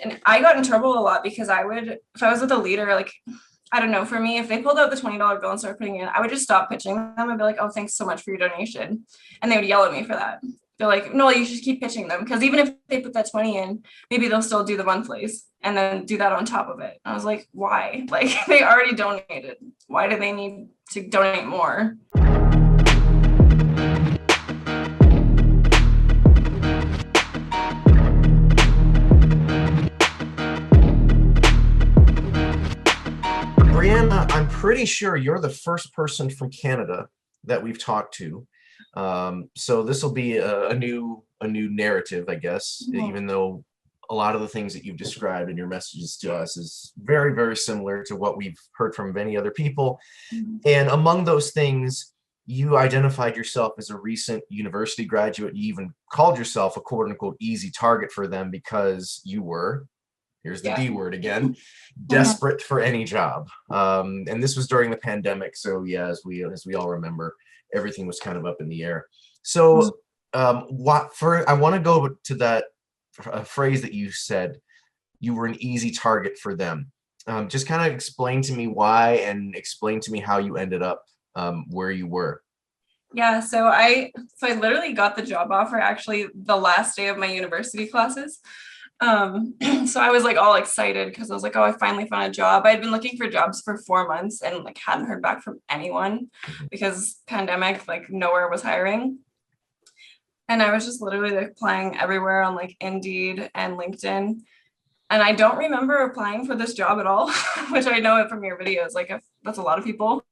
And I got in trouble a lot because if I was with a leader, like, I don't know, for me, if they pulled out the $20 bill and started putting it in, I would just stop pitching them and be like, oh, thanks so much for your donation. And they would yell at me for that. They're like, no, you should keep pitching them. Because even if they put that 20 in, maybe they'll still do the monthlies and then do that on top of it. And I was like, why? Like, they already donated. Why do they need to donate more? Breanna, I'm pretty sure you're the first person from Canada that we've talked to. So this will be a new narrative, I guess, even though a lot of the things that you've described in your messages to us is very, very similar to what we've heard from many other people. And among those things, you identified yourself as a recent university graduate. You even called yourself a quote unquote easy target for them because you were, here's the D word again, desperate for any job. And this was during the pandemic. So yeah, as we all remember, everything was kind of up in the air. So I want to go to that phrase that you said, you were an easy target for them. Just kind of explain to me why and explain to me how you ended up where you were. Yeah, so I literally got the job offer actually the last day of my university classes. So I was like all excited because I was like, oh, I finally found a job. I'd been looking for jobs for 4 months and like hadn't heard back from anyone because pandemic, like nowhere was hiring. And I was just literally like applying everywhere on like Indeed and LinkedIn. And I don't remember applying for this job at all, which I know it from your videos. Like that's a lot of people.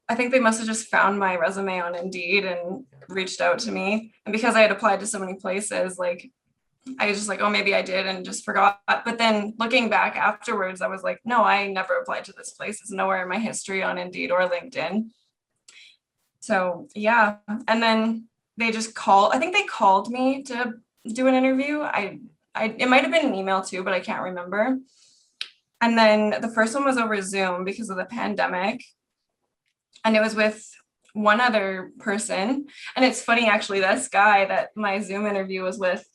I think they must have just found my resume on Indeed and reached out to me. And because I had applied to so many places, like I was just like, oh, maybe I did and just forgot. But then looking back afterwards, I was like, no, I never applied to this place. It's nowhere in my history on Indeed or LinkedIn. So yeah. And then they just I think they called me to do an interview. It might have been an email too, but I can't remember. And then the first one was over Zoom because of the pandemic. And it was with one other person. And it's funny, actually, this guy that my Zoom interview was with,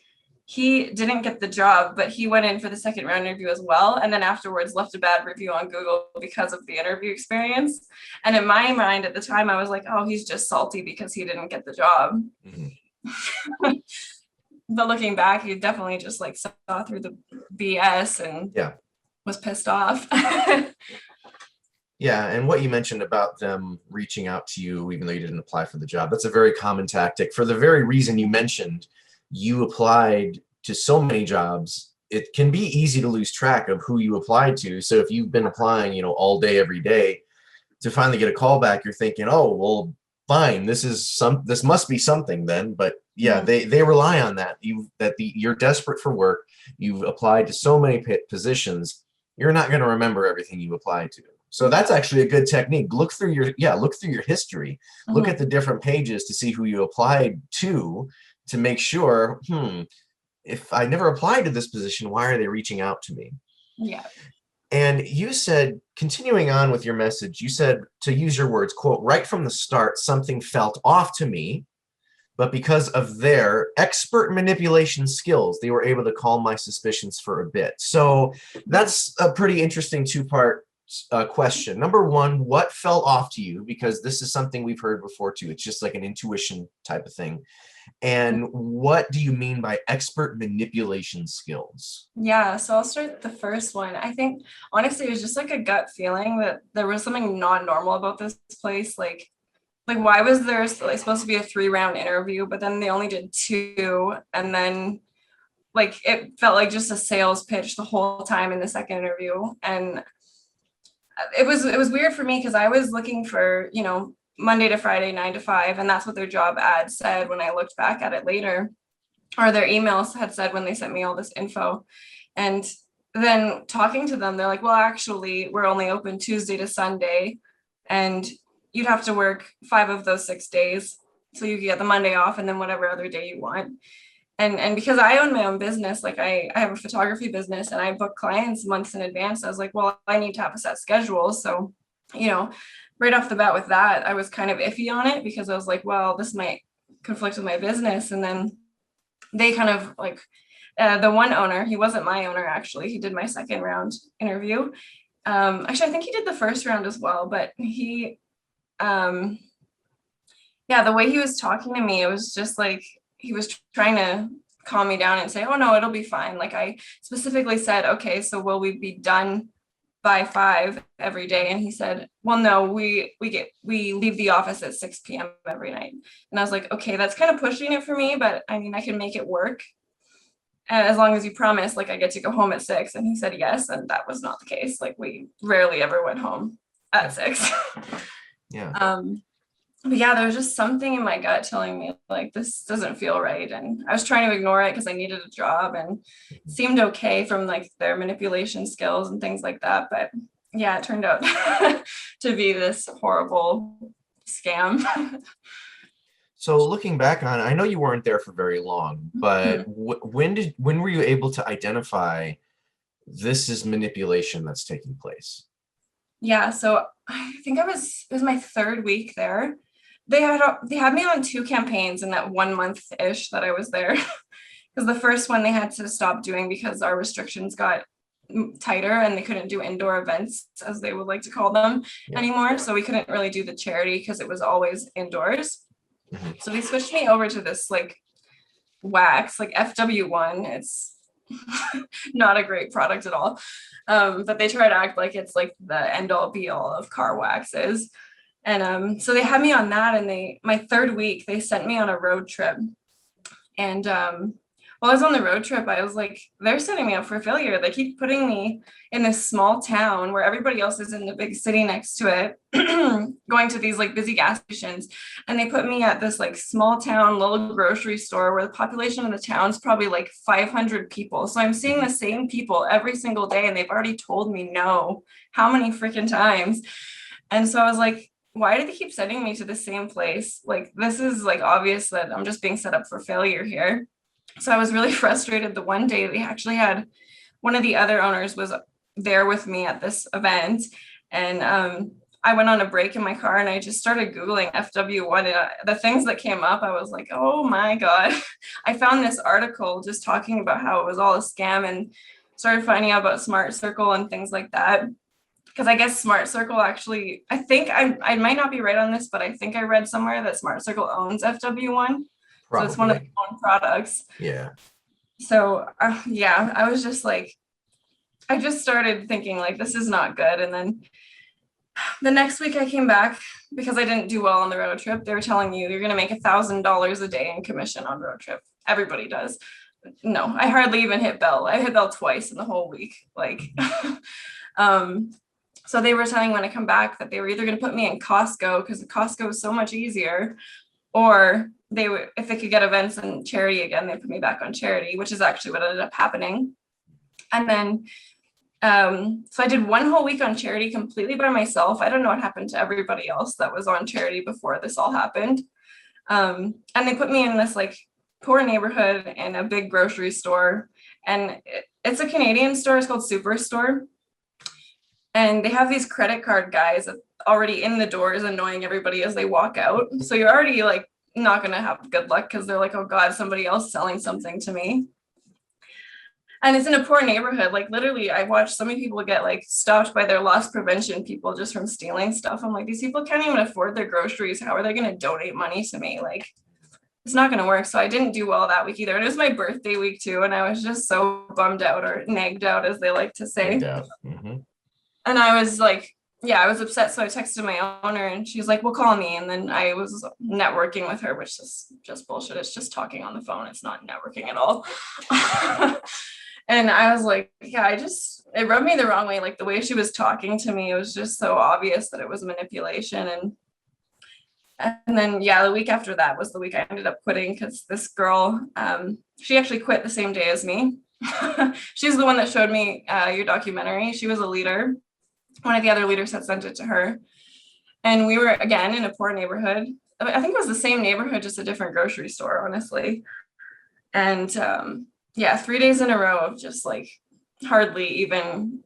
he didn't get the job, but he went in for the second round interview as well. And then afterwards left a bad review on Google because of the interview experience. And in my mind at the time, I was like, oh, he's just salty because he didn't get the job. But looking back, he definitely just like saw through the BS and was pissed off. Yeah, and what you mentioned about them reaching out to you even though you didn't apply for the job, that's a very common tactic. For the very reason you mentioned, you applied to so many jobs, it can be easy to lose track of who you applied to. So if you've been applying, all day, every day, to finally get a call back, you're thinking, oh, well, fine, this must be something then. But yeah, they rely on that. You're desperate for work. You've applied to so many positions, you're not going to remember everything you applied to. So that's actually a good technique. Look through your history. Look at the different pages to see who you applied to make sure, if I never applied to this position, why are they reaching out to me? Yeah. And you said, continuing on with your message, you said, to use your words, quote, right from the start, something felt off to me, but because of their expert manipulation skills, they were able to calm my suspicions for a bit. So that's a pretty interesting two-part question. Number one, what fell off to you? Because this is something we've heard before too. It's just like an intuition type of thing. And what do you mean by expert manipulation skills? Yeah, so I'll start the first one. I think honestly it was just like a gut feeling that there was something not normal about this place. Like why was there supposed to be a 3-round interview, but then they only did 2, and then like it felt like just a sales pitch the whole time in the second interview. And it was weird for me because I was looking for, Monday to Friday, 9 to 5. And that's what their job ad said when I looked back at it later, or their emails had said when they sent me all this info. And then talking to them, they're like, well, actually, we're only open Tuesday to Sunday. And you'd have to work 5 of those 6 days. So you get the Monday off and then whatever other day you want. And because I own my own business, like I have a photography business and I book clients months in advance. I was like, well, I need to have a set schedule. So, right off the bat with that, I was kind of iffy on it because I was like, well, this might conflict with my business. And then they kind of like The one owner, he wasn't my owner actually. He did my second round interview. Actually, I think he did the first round as well, but yeah, the way he was talking to me, it was just like he was trying to calm me down and say, "Oh no, it'll be fine." Like I specifically said, "Okay, so will we be done by 5 every day?" And he said, "Well, no, we leave the office at 6 p.m. every night." And I was like, "Okay, that's kind of pushing it for me, but I mean, I can make it work. As long as you promise, like I get to go home at 6." And he said yes, and that was not the case. Like we rarely ever went home at 6. Yeah. But yeah, there was just something in my gut telling me like this doesn't feel right. And I was trying to ignore it because I needed a job and it seemed okay from like their manipulation skills and things like that. But yeah, it turned out to be this horrible scam. So looking back on it, I know you weren't there for very long, but when were you able to identify this is manipulation that's taking place? Yeah, so I think it was my third week there. They had me on 2 campaigns in that 1 month-ish that I was there. Because the first one they had to stop doing because our restrictions got tighter and they couldn't do indoor events, as they would like to call them, anymore. So we couldn't really do the charity because it was always indoors. So they switched me over to this like wax, like FW1. It's not a great product at all. But they try to act like it's like the end all be all of car waxes. And so they had me on that, and my third week they sent me on a road trip. And while I was on the road trip, I was like, they're setting me up for failure. They keep putting me in this small town where everybody else is in the big city next to it, going to these like busy gas stations. And they put me at this like small town little grocery store where the population of the town is probably like 500 people. So I'm seeing the same people every single day, and they've already told me no, how many freaking times? And so I was like, why do they keep sending me to the same place? Like, this is like obvious that I'm just being set up for failure here. So I was really frustrated. The one day they actually had one of the other owners was there with me at this event. And I went on a break in my car and I just started Googling FW1. And the things that came up, I was like, oh my God. I found this article just talking about how it was all a scam, and started finding out about Smart Circle and things like that. Because I guess Smart Circle actually, I think I might not be right on this, but I think I read somewhere that Smart Circle owns FW1. So it's one of their own products. Yeah. So yeah, I was just like, I just started thinking like, this is not good. And then the next week I came back because I didn't do well on the road trip. They were telling you you're going to make $1,000 a day in commission on road trip. Everybody does. No, I hardly even hit Bell. I hit Bell twice in the whole week. Like, so they were telling when I come back that they were either going to put me in Costco because Costco is so much easier, or they would, if they could get events and charity again, they put me back on charity, which is actually what ended up happening. And then, so I did one whole week on charity completely by myself. I don't know what happened to everybody else that was on charity before this all happened. And they put me in this like poor neighborhood in a big grocery store. And it's a Canadian store. It's called Superstore. And they have these credit card guys already in the doors annoying everybody as they walk out. So you're already like not going to have good luck because they're like, oh God, somebody else selling something to me. And it's in a poor neighborhood. Like literally, I watched so many people get like stopped by their loss prevention people just from stealing stuff. I'm like, these people can't even afford their groceries. How are they going to donate money to me? Like, it's not going to work. So I didn't do well that week either. And it was my birthday week too. And I was just so bummed out, or nagged out, as they like to say. Mm-hmm. And I was like, yeah, I was upset. So I texted my owner and she was like, well, call me. And then I was networking with her, which is just bullshit. It's just talking on the phone. It's not networking at all. And I was like, yeah, it rubbed me the wrong way. Like the way she was talking to me, it was just so obvious that it was manipulation. And then, yeah, the week after that was the week I ended up quitting because this girl, she actually quit the same day as me. She's the one that showed me your documentary. She was a leader. One of the other leaders had sent it to her. And we were, again, in a poor neighborhood. I think it was the same neighborhood, just a different grocery store, honestly. And yeah, 3 days in a row of just like hardly even,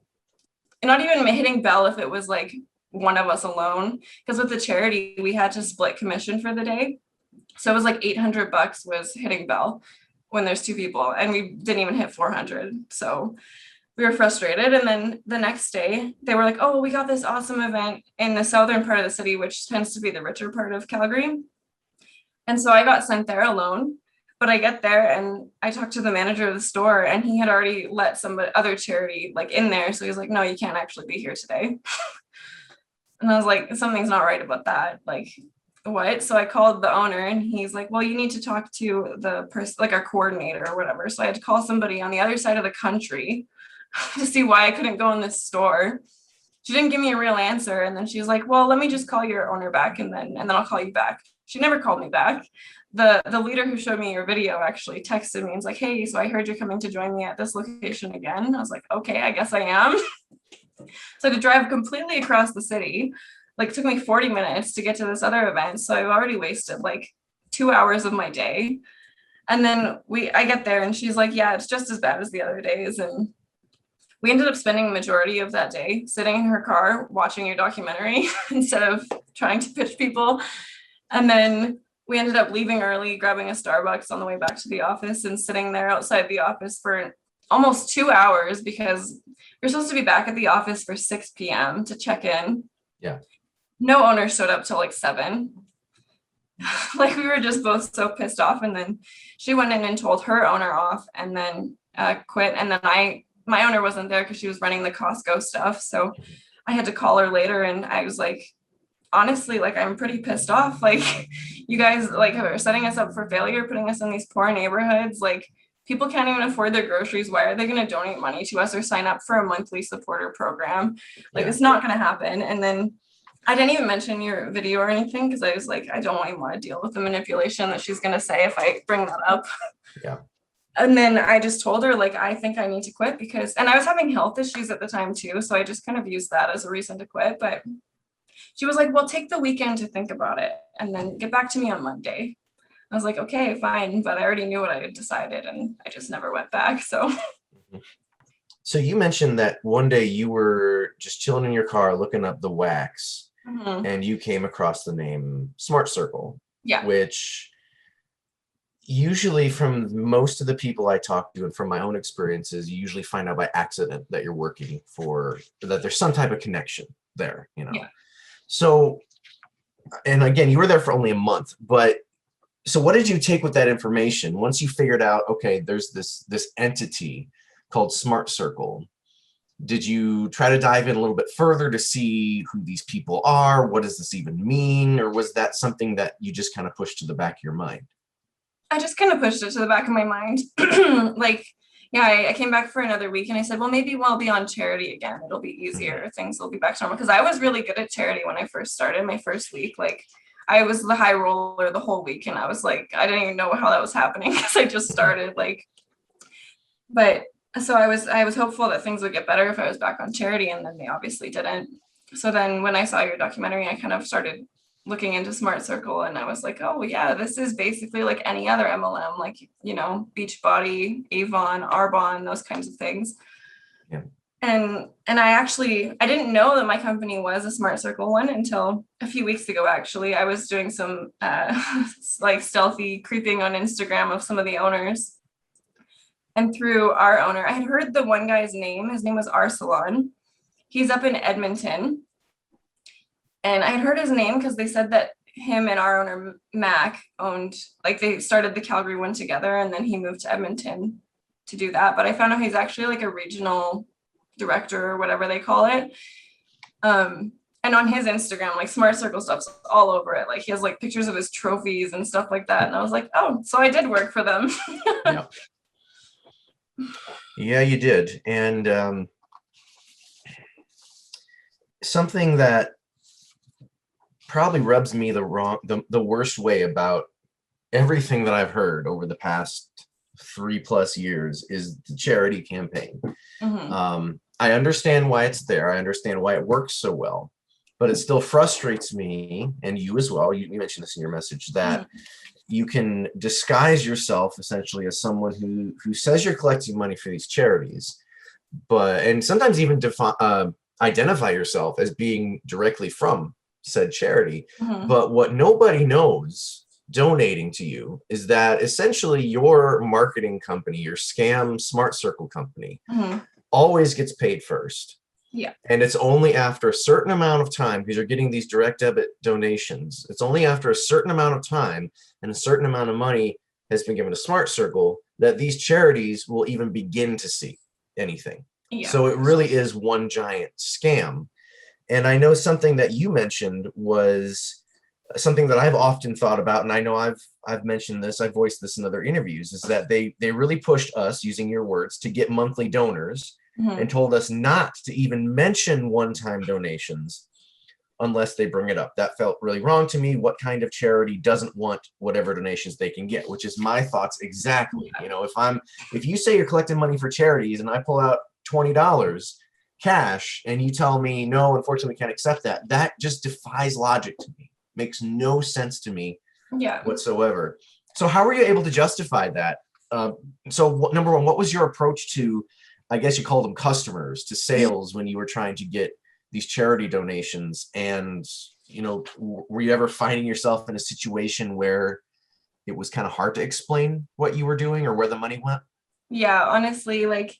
not even hitting Bell if it was like one of us alone. Because with the charity, we had to split commission for the day. So it was like $800 was hitting Bell, when there's two people, and we didn't even hit 400. So we were frustrated. And then the next day they were like, oh, we got this awesome event in the southern part of the city, which tends to be the richer part of Calgary. And so I got sent there alone. But I get there and I talked to the manager of the store, and he had already let some other charity like in there. So he's like, no, you can't actually be here today. And I was like, something's not right about that. Like, what? So I called the owner, and he's like, well, you need to talk to the person, like our coordinator or whatever. So I had to call somebody on the other side of the country to see why I couldn't go in this store. She didn't give me a real answer. And then she's like, well, let me just call your owner back, and then I'll call you back. She never called me back. The leader who showed me your video actually texted me and was like, hey, so I heard you're coming to join me at this location again. I was like, okay, I guess I am. So I had to drive completely across the city. Like, it took me 40 minutes to get to this other event. So I've already wasted like 2 hours of my day. And then I get there, and she's like, yeah, it's just as bad as the other days. And we ended up spending the majority of that day sitting in her car watching your documentary instead of trying to pitch people. And then we ended up leaving early, grabbing a Starbucks on the way back to the office, and sitting there outside the office for almost 2 hours because we're supposed to be back at the office for 6 p.m. to check in. Yeah. No owner showed up till like 7. Like, we were just both so pissed off. And then she went in and told her owner off, and then quit. And then my owner wasn't there because she was running the Costco stuff. So I had to call her later, and I was like, honestly, like, I'm pretty pissed off. Like, you guys like are setting us up for failure, putting us in these poor neighborhoods. Like, people can't even afford their groceries. Why are they going to donate money to us or sign up for a monthly supporter program? Like, it's not going to happen. And then I didn't even mention your video or anything because I was like, I don't even want to deal with the manipulation that she's going to say if I bring that up. Yeah. And then I just told her, like, I think I need to quit and I was having health issues at the time too. So I just kind of used that as a reason to quit. But she was like, well, take the weekend to think about it and then get back to me on Monday. I was like, okay, fine. But I already knew what I had decided, and I just never went back. So you mentioned that one day you were just chilling in your car looking up the wax, and you came across the name Smart Circle. Yeah. Which usually, from most of the people I talk to and from my own experiences, you usually find out by accident that you're working for, that there's some type of connection there, you know. Yeah. So, and again, you were there for only a month, but so what did you take with that information once you figured out, okay, there's this entity called Smart Circle? Did you try to dive in a little bit further to see who these people are? What does this even mean? Or was that something that you just kind of pushed to the back of your mind? I just kind of pushed it to the back of my mind. Like, yeah, I came back for another week, and I said, well, maybe we'll be on charity again. It'll be easier. Things will be back to normal. Because I was really good at charity when I first started my first week. Like, I was the high roller the whole week, and I was like, I didn't even know how that was happening because I just started. Like, but so I was hopeful that things would get better if I was back on charity, and then they obviously didn't. So then when I saw your documentary, I kind of started looking into Smart Circle, and I was like, oh yeah, this is basically like any other MLM, like, you know, Beachbody, Avon, Arbonne, those kinds of things. Yeah. And I didn't know that my company was a Smart Circle one until a few weeks ago. Actually, I was doing some like stealthy creeping on Instagram of some of the owners. And through our owner, I had heard the one guy's name. His name was Arsalan. He's up in Edmonton. And I had heard his name because they said that him and our owner, Mac, owned, like, they started the Calgary one together, and then he moved to Edmonton to do that. But I found out he's actually like a regional director or whatever they call it. And on his Instagram, like, Smart Circle stuff's all over it. Like, he has like pictures of his trophies and stuff like that. And I was like, oh, so I did work for them. Yeah. Yeah, you did. And something that probably rubs me the worst way about everything that I've heard over the past 3+ years is the charity campaign. I understand why it's there. I understand why it works so well, but it still frustrates me, and you as well. You mentioned this in your message, that you can disguise yourself essentially as someone who says you're collecting money for these charities, and sometimes even identify yourself as being directly from said charity. But what nobody knows donating to you is that essentially your marketing company, your scam Smart Circle company, always gets paid first. Yeah. And it's only after a certain amount of time, because you're getting these direct debit donations, it's only after a certain amount of time and a certain amount of money has been given to Smart Circle that these charities will even begin to see anything. Yeah. So it really is one giant scam. And I know something that you mentioned was something that I've often thought about, and I know I've mentioned this, I've voiced this in other interviews, is that they really pushed us, using your words, to get monthly donors and told us not to even mention one-time donations unless they bring it up. That felt really wrong to me. What kind of charity doesn't want whatever donations they can get, which is my thoughts exactly. You know, if you say you're collecting money for charities and I pull out $20 cash and you tell me, no, unfortunately we can't accept that, that just defies logic to me. Makes no sense to me whatsoever. So how were you able to justify that? So number one, what was your approach to, I guess you call them customers, to sales when you were trying to get these charity donations? And, you know, were you ever finding yourself in a situation where it was kind of hard to explain what you were doing or where the money went? Yeah, honestly, like,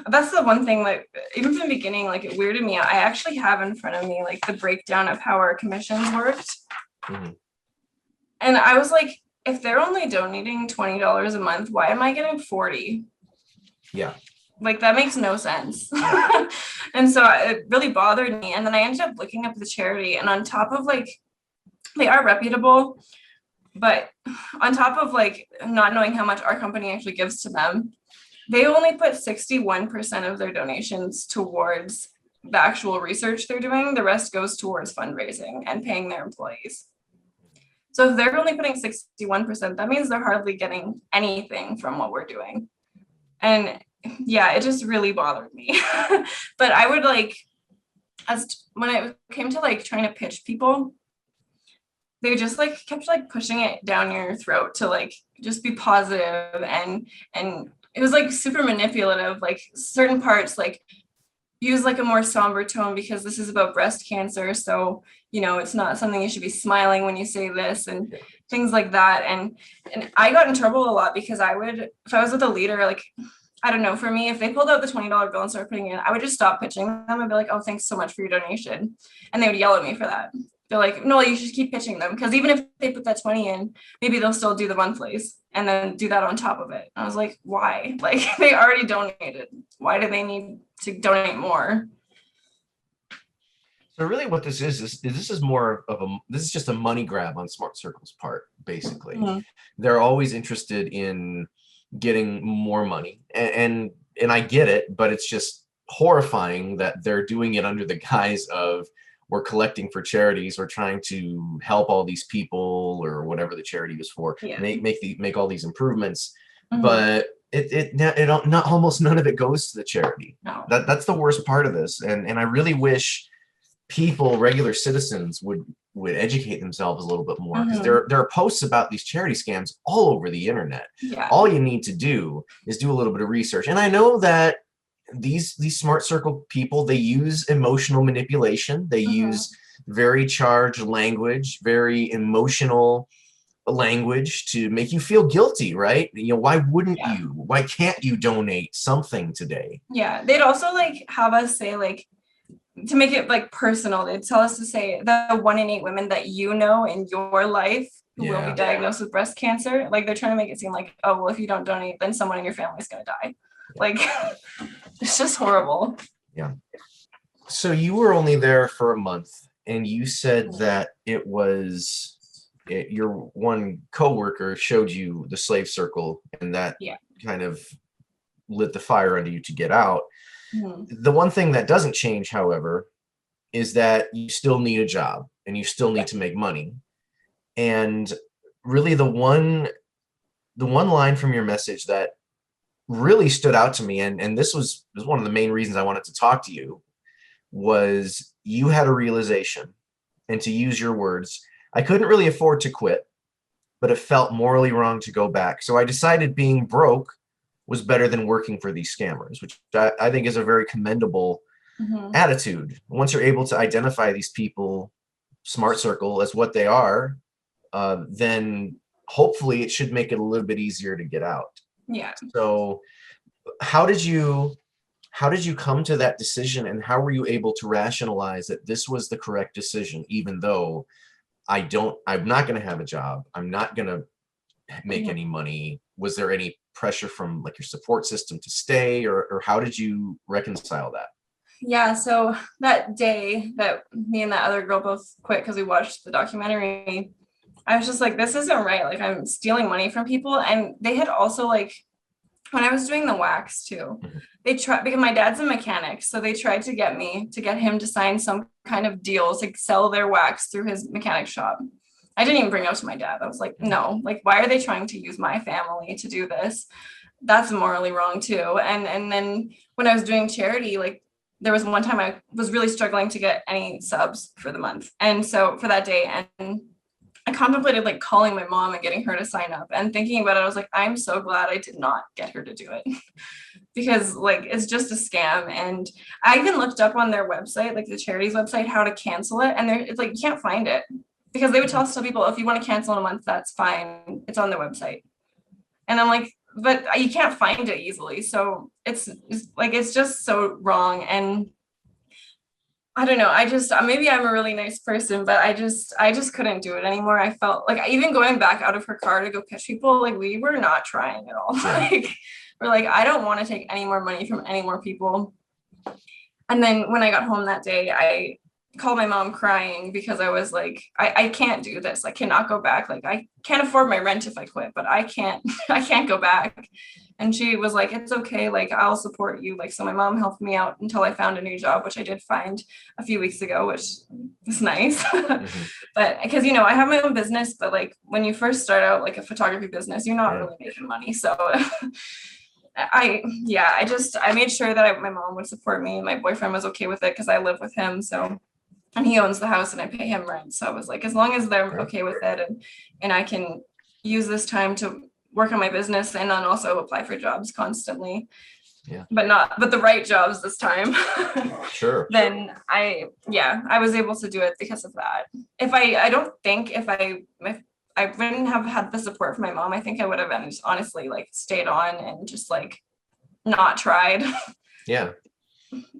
that's the one thing, like, even from the beginning, like, it weirded me out. I actually have in front of me, like, the breakdown of how our commissions worked. And I was like, if they're only donating $20 a month, why am I getting 40? Yeah. Like, that makes no sense. And so it really bothered me. And then I ended up looking up the charity, and on top of, like, they are reputable, but on top of, like, not knowing how much our company actually gives to them, they only put 61% of their donations towards the actual research they're doing. The rest goes towards fundraising and paying their employees. So if they're only putting 61%, that means they're hardly getting anything from what we're doing. And yeah, it just really bothered me. But I would, like, when it came to, like, trying to pitch people, they just, like, kept, like, pushing it down your throat to, like, just be positive, and it was, like, super manipulative. Like, certain parts, like, use, like, a more somber tone because this is about breast cancer, so, you know, it's not something you should be smiling when you say this, and things like that. And I got in trouble a lot because I would, if I was with a leader, like, I don't know, for me, if they pulled out the $20 bill and started putting it in, I would just stop pitching them and be like, oh, thanks so much for your donation. And they would yell at me for that. They're like, no, you should keep pitching them, because even if they put that 20 in, maybe they'll still do the monthlies and then do that on top of it. And I was like, why? Like, they already donated. Why do they need to donate more? So really what this is more of this is just a money grab on Smart Circle's part, basically. They're always interested in getting more money, and I get it, but it's just horrifying that they're doing it under the guise of, we're collecting for charities, we're trying to help all these people, or whatever the charity was for, make all these improvements, but not almost none of it goes to the charity. No. That's the worst part of this, and I really wish people, regular citizens, would educate themselves a little bit more, because there are posts about these charity scams all over the internet. All you need to do is do a little bit of research. And I know that these Smart Circle people, they use emotional manipulation. They use very charged language, very emotional language to make you feel guilty, right? You know, why wouldn't you? Why can't you donate something today? Yeah, they'd also, like, have us say, like, to make it, like, personal, they'd tell us to say the 1 in 8 women that you know in your life who will be diagnosed with breast cancer. Like, they're trying to make it seem like, oh, well, if you don't donate, then someone in your family is going to die. Like, it's just horrible. Yeah. So you were only there for a month, and you said that your one coworker showed you the slave circle, and that kind of lit the fire under you to get out. The one thing that doesn't change, however, is that you still need a job and you still need to make money. And really the one line from your message that really stood out to me, and this was one of the main reasons I wanted to talk to you, was you had a realization, and to use your words, I couldn't really afford to quit, but it felt morally wrong to go back. So I decided being broke was better than working for these scammers, which I think is a very commendable attitude. Once you're able to identify these people, Smart Circle, as what they are, then hopefully it should make it a little bit easier to get out. Yeah. So how did you come to that decision, and how were you able to rationalize that this was the correct decision, even though I'm not going to have a job, I'm not going to make any money? Was there any pressure from like your support system to stay, or how did you reconcile that? Yeah, so that day that me and that other girl both quit because we watched the documentary, I was just like, this isn't right. Like, I'm stealing money from people. And they had also, like, when I was doing the wax too, they tried, because my dad's a mechanic, so they tried to get him to sign some kind of deal to sell their wax through his mechanic shop. I didn't even bring it up to my dad. I was like, no, like, why are they trying to use my family to do this? That's morally wrong too. And then when I was doing charity, like, there was one time I was really struggling to get any subs for the month. And so for that day, and I contemplated like calling my mom and getting her to sign up, and thinking about it, I was like, I'm so glad I did not get her to do it because like, it's just a scam. And I even looked up on their website, like the charity's website, how to cancel it. And it's like, you can't find it, because they would tell people, if you want to cancel in a month, that's fine. It's on their website. And I'm like, but you can't find it easily. So it's just so wrong. And I don't know. Maybe I'm a really nice person, but I just couldn't do it anymore. I felt like, even going back out of her car to go catch people, like, we were not trying at all. Like, we're like, I don't want to take any more money from any more people. And then when I got home that day, I called my mom crying, because I was like, I can't do this. I cannot go back. Like, I can't afford my rent if I quit, but I can't go back. And she was like, it's okay. Like, I'll support you. Like, so my mom helped me out until I found a new job, which I did find a few weeks ago, which was nice. But because, I have my own business, but like, when you first start out, like a photography business, you're not really making money. So I made sure that my mom would support me. My boyfriend was okay with it because I live with him. So, and he owns the house and I pay him rent. So I was like, as long as they're okay with it, and I can use this time to work on my business and then also apply for jobs constantly. Yeah. But the right jobs this time. Sure. Then I was able to do it because of that. If I wouldn't have had the support from my mom, I think I would have been just honestly like stayed on and just like not tried. Yeah.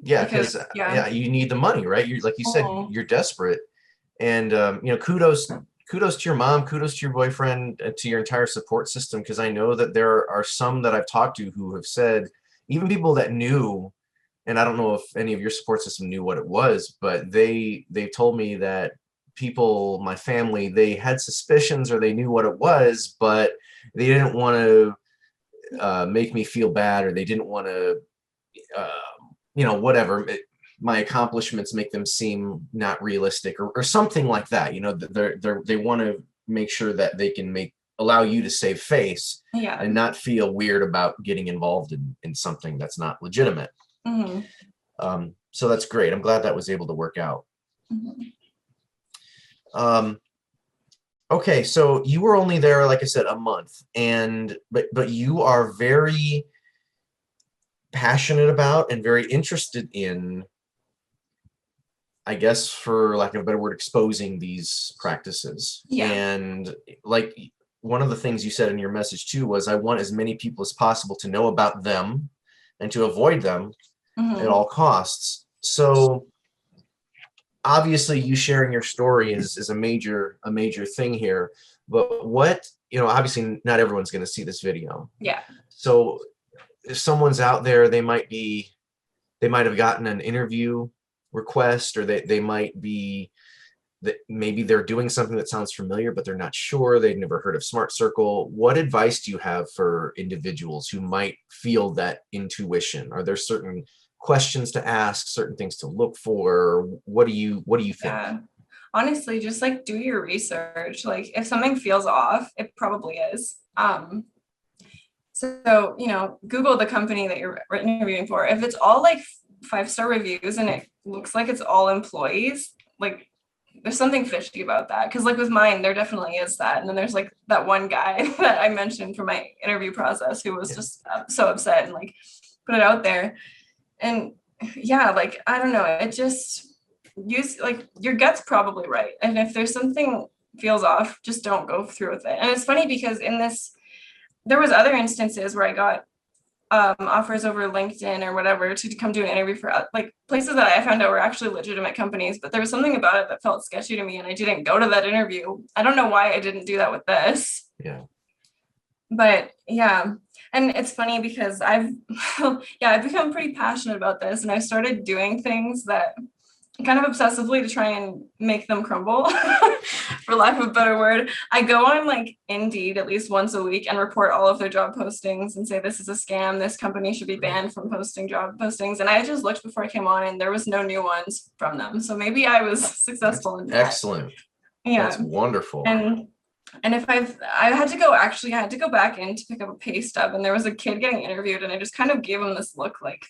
Yeah, because you need the money, right? You, like you said, you're desperate, and kudos to your mom, kudos to your boyfriend, to your entire support system, because I know that there are some that I've talked to who have said, even people that knew, and I don't know if any of your support system knew what it was, but they told me that people, my family, they had suspicions or they knew what it was, but they didn't want to make me feel bad, or they didn't want to whatever, my accomplishments make them seem not realistic, or something like that. They want to make sure that they can allow you to save face and not feel weird about getting involved in something that's not legitimate. So that's great. I'm glad that was able to work out. Okay, so you were only there, like I said, a month, but you are very passionate about and very interested in, I guess, for lack of a better word, exposing these practices. And like, one of the things you said in your message too was, I want as many people as possible to know about them and to avoid them at all costs. So obviously you sharing your story is a major thing here, but what, obviously not everyone's going to see this video. So if someone's out there, they might have gotten an interview request, or they might be that maybe they're doing something that sounds familiar, but they're not sure. They've never heard of Smart Circle. What advice do you have for individuals who might feel that intuition? Are there certain questions to ask, certain things to look for? What do you think? Honestly, just like, do your research. Like, if something feels off, it probably is. So, Google the company that you're interviewing for. If it's all like 5-star reviews and it looks like it's all employees, like, there's something fishy about that. Because like with mine, there definitely is that. And then there's like that one guy that I mentioned for my interview process who was just so upset and like put it out there. And like, I don't know, it just your gut's probably right. And if there's something feels off, just don't go through with it. And it's funny because there was other instances where I got offers over LinkedIn or whatever to come do an interview for like places that I found out were actually legitimate companies, but there was something about it that felt sketchy to me and I didn't go to that interview. I don't know why I didn't do that with this. Yeah. But yeah, and it's funny because I've become pretty passionate about this and I've started doing things that kind of obsessively to try and make them crumble, for lack of a better word. I go on like Indeed at least once a week and report all of their job postings and say this is a scam, this company should be banned from posting job postings. And I just looked before I came on and there was no new ones from them. So maybe I was successful in that. Excellent. Yeah. That's wonderful. And if I had to go back in to pick up a pay stub and there was a kid getting interviewed and I just kind of gave him this look like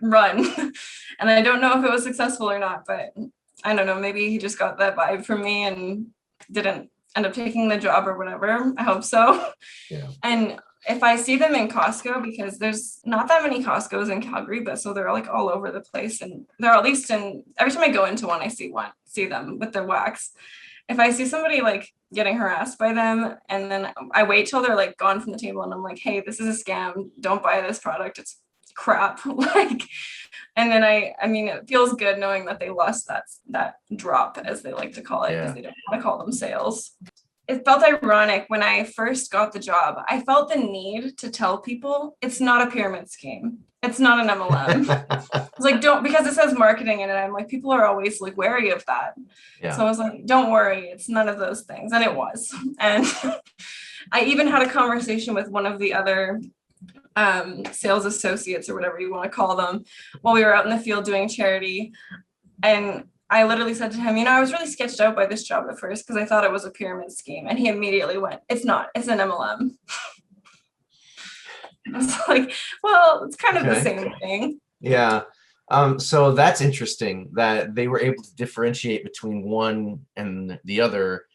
run. And I don't know if it was successful or not, but I don't know, maybe he just got that vibe from me and didn't end up taking the job or whatever. I hope so. Yeah. And if I see them in Costco, because there's not that many Costco's in Calgary, but so they're like all over the place and they're at least every time I go into one, I see them with their wax. If I see somebody like getting harassed by them and then I wait till they're like gone from the table and I'm like, hey, this is a scam. Don't buy this product. It's crap. Like, and then I mean, it feels good knowing that they lost that drop, as they like to call it, because they don't want to call them sales. It felt ironic when I first got the job. I felt the need to tell people it's not a pyramid scheme. It's not an MLM. It's like, because it says marketing in it. I'm like, people are always like wary of that. Yeah. So I was like, don't worry, it's none of those things. And it was. And I even had a conversation with one of the other sales associates or whatever you want to call them while we were out in the field doing charity. And I literally said to him, I was really sketched out by this job at first because I thought it was a pyramid scheme. And he immediately went, it's not, it's an MLM. I was like, well, it's kind of the same thing. Yeah. So that's interesting that they were able to differentiate between one and the other,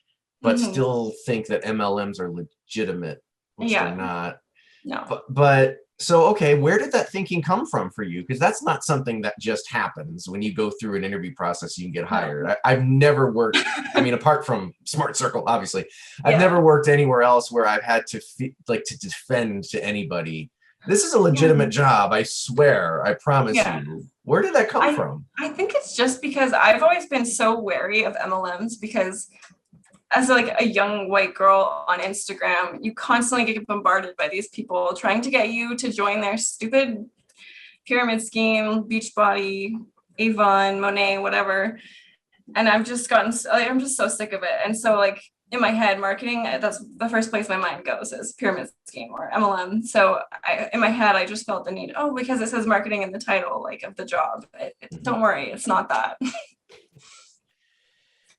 but still think that MLMs are legitimate, which they're not. No. But so, okay, where did that thinking come from for you? Because that's not something that just happens when you go through an interview process, you can get hired. I've never worked, apart from Smart Circle, obviously, I've never worked anywhere else where I've had to to defend to anybody. This is a legitimate job, I swear, I promise you. Where did that come from? I think it's just because I've always been so wary of MLMs because as like a young white girl on Instagram, you constantly get bombarded by these people trying to get you to join their stupid pyramid scheme, Beachbody, Avon, Monet, whatever. And I'm just so sick of it. And so like in my head, marketing, that's the first place my mind goes is pyramid scheme or MLM. So in my head, I just felt the need, because it says marketing in the title, like of the job. Don't worry, it's not that.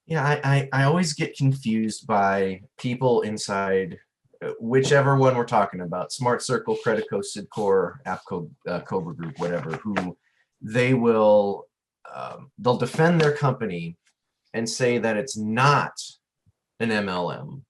Yeah, I always get confused by people inside whichever one we're talking about, Smart Circle, Credico, Sidcore, Appco, Cobra Group, whatever, who they'll defend their company and say that it's not an MLM,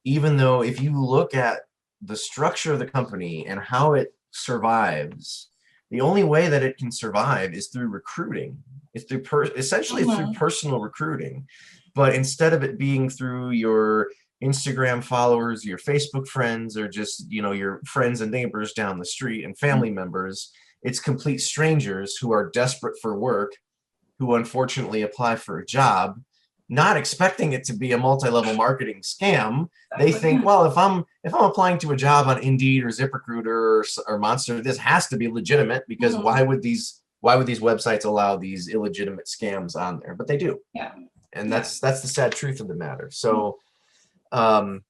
even though if you look at the structure of the company and how it survives, the only way that it can survive is through recruiting. It's through essentially through personal recruiting. But instead of it being through your Instagram followers, your Facebook friends, or just, your friends and neighbors down the street and family members, it's complete strangers who are desperate for work, who unfortunately apply for a job, not expecting it to be a multi-level marketing scam. They think, well, if I'm applying to a job on Indeed or ZipRecruiter or Monster, this has to be legitimate because why would these websites allow these illegitimate scams on there? But they do. Yeah. And that's the sad truth of the matter. So, when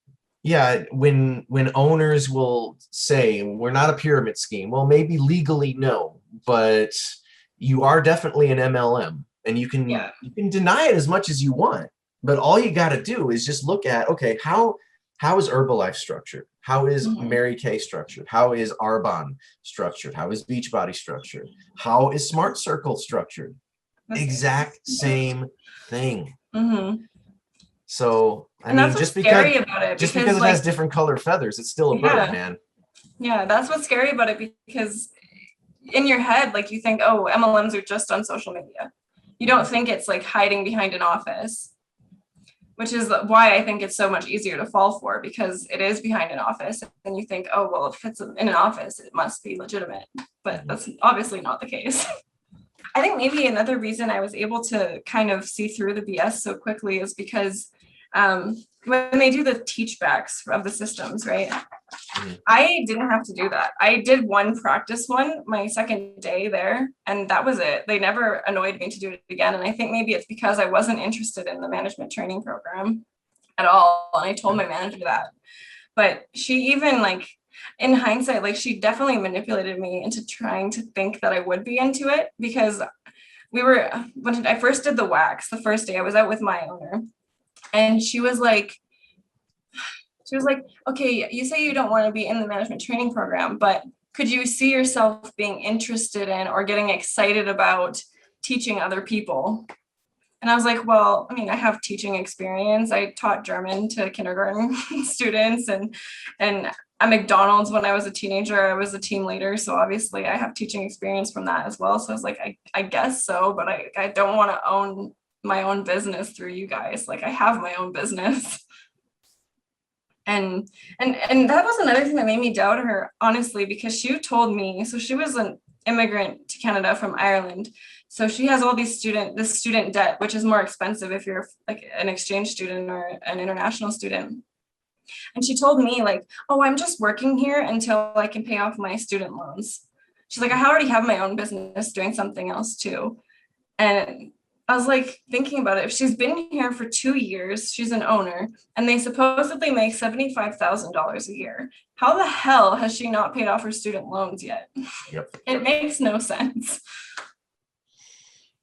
owners will say we're not a pyramid scheme, well, maybe legally no, but you are definitely an MLM, and you can deny it as much as you want. But all you got to do is just look at, okay, how is Herbalife structured? How is Mary Kay structured? How is Arbonne structured? How is Beachbody structured? How is Smart Circle structured? Exact same thing. So just because it has different color feathers, it's still a bird, man. Yeah, that's what's scary about it, because in your head, like you think, MLMs are just on social media. You don't think it's like hiding behind an office. which is why I think it's so much easier to fall for, because it is behind an office and you think, oh, well, if it's in an office, it must be legitimate. But that's obviously not the case. I think maybe another reason I was able to kind of see through the BS so quickly is because when they do the teach backs of the systems, right? I didn't have to do that. I did one practice one my second day there, and that was it. They never annoyed me to do it again. And I think maybe it's because I wasn't interested in the management training program at all. And I told my manager that. But she even like, in hindsight, like she definitely manipulated me into trying to think that I would be into it, because when I first did the wax, the first day I was out with my owner, and she was like, okay, you say you don't want to be in the management training program, but could you see yourself being interested in or getting excited about teaching other people? And I was like, well, I mean, I have teaching experience. I taught German to kindergarten students, and at McDonald's when I was a teenager, I was a team leader. So obviously I have teaching experience from that as well. So I was like, I guess so, but I don't want to own my own business through you guys. Like I have my own business. And that was another thing that made me doubt her, honestly, because she told me, so she was an immigrant to Canada from Ireland. So she has all this student debt, which is more expensive if you're like an exchange student or an international student. And she told me like, oh, I'm just working here until I can pay off my student loans. She's like, I already have my own business doing something else too. And I was like thinking about it. If she's been here for 2 years, she's an owner, and they supposedly make $75,000 a year. How the hell has she not paid off her student loans yet? Yep. It makes no sense.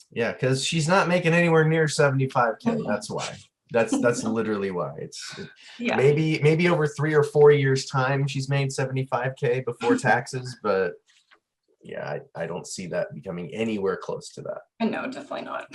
Yeah, because she's not making anywhere near 75K. That's why. That's literally why. Yeah. Maybe over 3 or 4 years time she's made 75K before taxes, but yeah, I don't see that becoming anywhere close to that. No, definitely not.